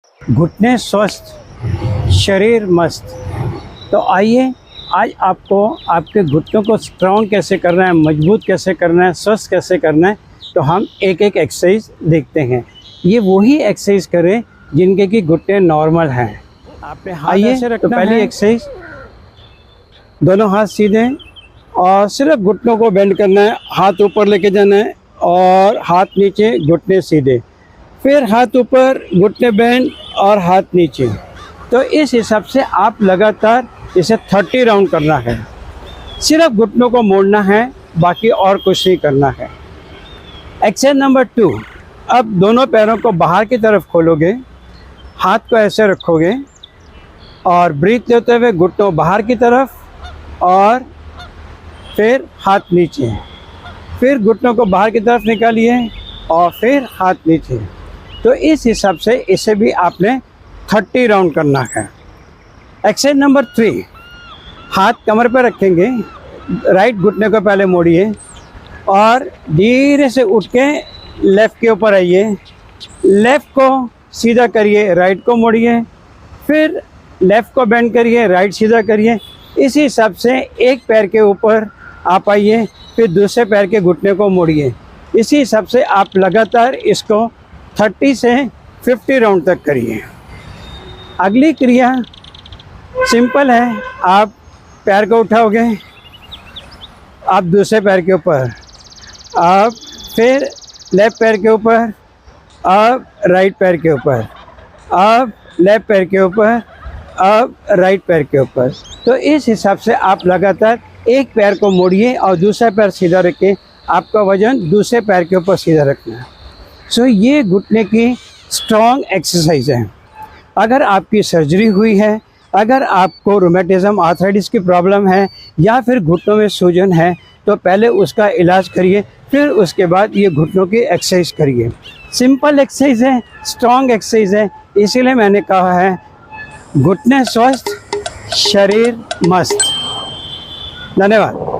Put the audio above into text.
घुटने स्वस्थ, शरीर मस्त। तो आइए आज आपको आपके घुटनों को स्ट्रॉन्ग कैसे करना है, मजबूत कैसे करना है, स्वस्थ कैसे करना है, तो हम एक एक एक्सरसाइज देखते हैं। ये वही एक्सरसाइज करें जिनके कि घुटने नॉर्मल हैं। आपने हाथ ऐसे रखना तो पहली एक्सरसाइज, दोनों हाथ सीधे और सिर्फ घुटनों को बेंड करना है, हाथ ऊपर लेके जाना है और हाथ नीचे, घुटने सीधे, फिर हाथ ऊपर, घुटने बेंड और हाथ नीचे। तो इस हिसाब से आप लगातार इसे 30 राउंड करना है। सिर्फ घुटनों को मोड़ना है, बाकी और कुछ नहीं करना है। एक्सरसाइज नंबर 2, अब दोनों पैरों को बाहर की तरफ खोलोगे, हाथ को ऐसे रखोगे और ब्रीथ लेते हुए घुटनों बाहर की तरफ और फिर हाथ नीचे, फिर घुटनों को बाहर की तरफ निकालिए और फिर हाथ नीचे। तो इस हिसाब से इसे भी आपने 30 राउंड करना है। एक्सरसाइज नंबर 3, हाथ कमर पर रखेंगे, राइट घुटने को पहले मोड़िए और धीरे से उठ के लेफ़्ट के ऊपर आइए, लेफ़्ट को सीधा करिए, राइट को मोड़िए, फिर लेफ़्ट को बेंड करिए, राइट सीधा करिए। इसी हिसाब से एक पैर के ऊपर आप आइए, फिर दूसरे पैर के घुटने को मोड़िए। इसी हिसाब से आप लगातार इसको 30 से 50 राउंड तक करिए। अगली क्रिया सिंपल है, आप पैर को उठाओगे, आप दूसरे पैर के ऊपर, आप फिर लेफ़्ट पैर के ऊपर, आप राइट पैर के ऊपर, आप लेफ़्ट पैर के ऊपर, आप राइट पैर के ऊपर। तो इस हिसाब से आप लगातार एक पैर को मोड़िए और दूसरा पैर सीधा रखिए। आपका वजन दूसरे पैर के ऊपर सीधा रखना है। सो ये घुटने की स्ट्रॉन्ग एक्सरसाइज है। अगर आपकी सर्जरी हुई है, अगर आपको रोमेटिज्म आर्थराइटिस की प्रॉब्लम है या फिर घुटनों में सूजन है, तो पहले उसका इलाज करिए, फिर उसके बाद ये घुटनों की एक्सरसाइज करिए। सिंपल एक्सरसाइज है, स्ट्रॉन्ग एक्सरसाइज है, इसीलिए मैंने कहा है घुटने स्वस्थ, शरीर मस्त। धन्यवाद।